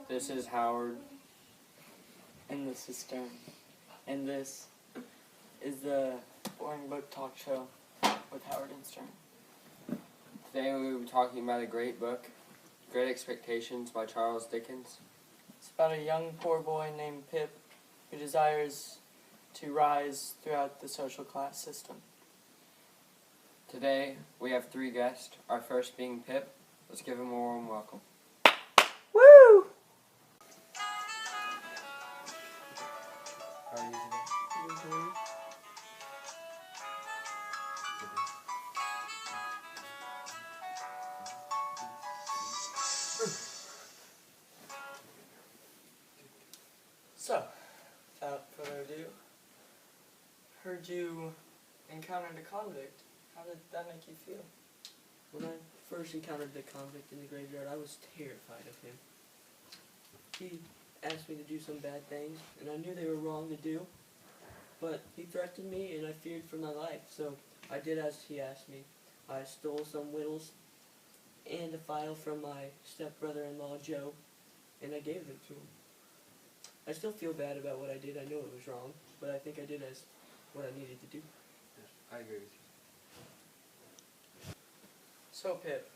This is Howard. And this is Stern. And this is the Boring Book Talk Show with Howard and Stern. Today we will be talking about a great book, Great Expectations by Charles Dickens. It's about a young poor boy named Pip who desires to rise throughout the social class system. Today we have three guests, our first being Pip. Let's give him a warm welcome. Woo! How are you today? So, without further ado, heard you encountered a convict. How did that make you feel? When I first encountered the convict in the graveyard, I was terrified of him. He asked me to do some bad things, and I knew they were wrong to do, but he threatened me, and I feared for my life, so I did as he asked me. I stole some whittles and a file from my stepbrother-in-law, Joe, and I gave them to him. I still feel bad about what I did. I know it was wrong, but I think I did as what I needed to do. I agree with you. So, Pip,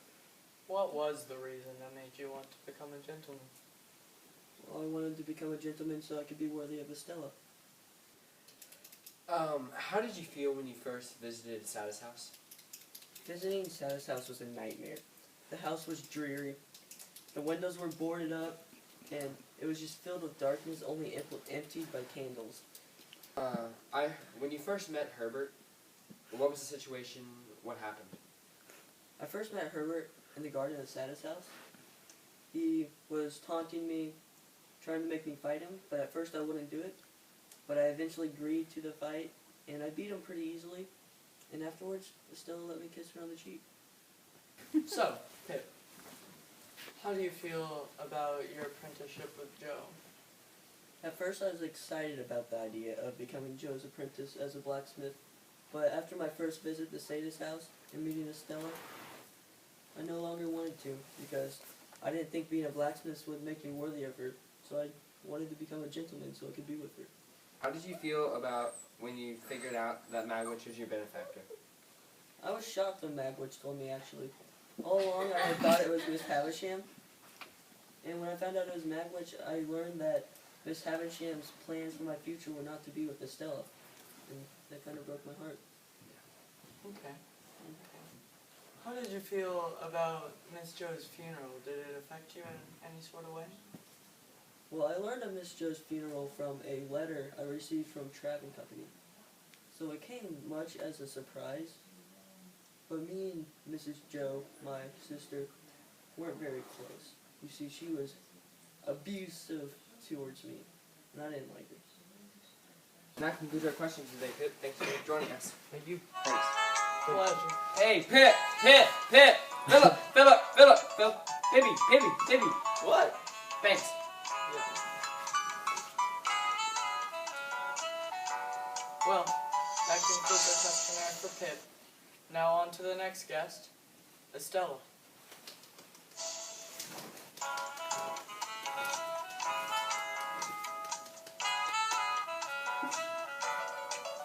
what was the reason that made you want to become a gentleman? Well, I wanted to become a gentleman so I could be worthy of Estella. How did you feel when you first visited Satis house? Visiting Satis house was a nightmare. The house was dreary. The windows were boarded up, and it was just filled with darkness, only emptied by candles. When you first met Herbert, what was the situation? What happened? I first met Herbert in the garden of Satis house. He was taunting me, trying to make me fight him, but at first I wouldn't do it. But I eventually agreed to the fight, and I beat him pretty easily. And afterwards, Estella let me kiss her on the cheek. So, Pip, how do you feel about your apprenticeship with Joe? At first I was excited about the idea of becoming Joe's apprentice as a blacksmith, but after my first visit to Satis house and meeting Estella, I no longer wanted to, because I didn't think being a blacksmith would make me worthy of her, so I wanted to become a gentleman so I could be with her. How did you feel about when you figured out that Magwitch was your benefactor? I was shocked when Magwitch told me, actually. All along I had thought it was Miss Havisham, and when I found out it was Magwitch, I learned that Miss Havisham's plans for my future were not to be with Estella, and that kind of broke my heart. Okay. How did you feel about Miss Joe's funeral? Did it affect you in any sort of way? Well, I learned of Miss Joe's funeral from a letter I received from Trav and Company. So it came much as a surprise. But me and Mrs. Joe, my sister, weren't very close. You see, she was abusive towards me, and I didn't like her. And that concludes our questions today, Pip. Thanks for joining us. Thank you. Thanks. Pleasure. Hey, Pip! Philip! Pibby! What? Thanks. Well, that concludes our questionnaire for Pip. Now on to the next guest, Estella.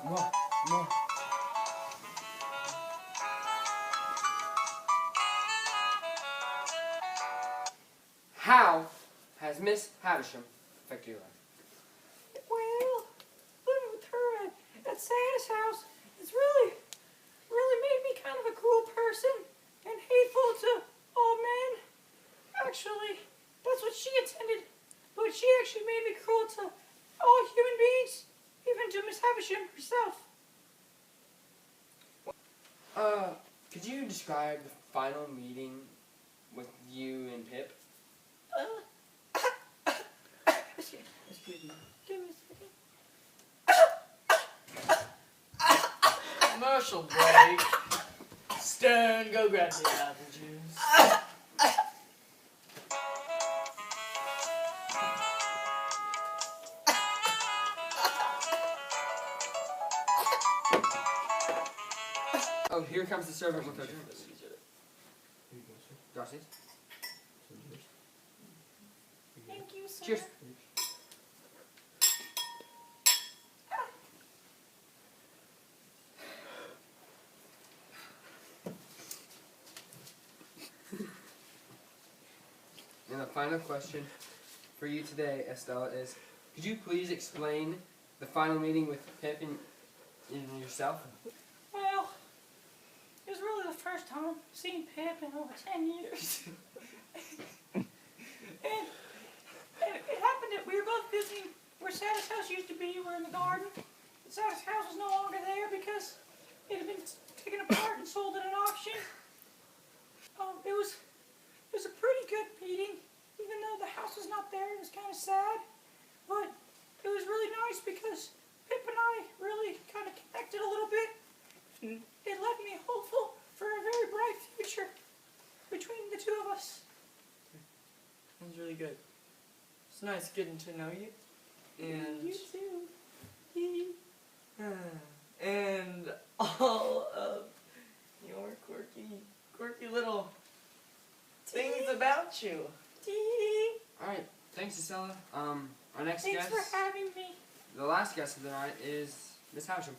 More. How has Miss Havisham affected your life? Well, living with her at Satis house has really made me kind of a cruel person and hateful to all men. Actually, that's what she intended, but she actually made me cruel to all human beings, even to Miss Havisham herself. Could you describe the final meeting with you and Pip? Excuse me. Give me a second. Commercial break. Stern, go grab the apple juice. Oh, here comes the servant with our drinks. Darcy? Thank you, sir. Cheers. And the final question for you today, Estella, is could you please explain the final meeting with Pip and yourself? Well, it was really the first time seeing Pip in over 10 years. and it happened that we were both visiting where Satis house used to be. We were in the garden. The Satis house was no longer there because it had been taken apart and sold at an auction. It was a pretty good meeting, even though the house was not there. It was kind of sad, but it was really nice because Pip and I really kind of connected a little bit. It left me hopeful for a very bright future between the two of us. It was really good. It's nice getting to know you. And You too. and all of your quirky little things about you. Alright, thanks, Estella. Our next Thanks guest, for having me. the last guest of the night, is Miss Howsham.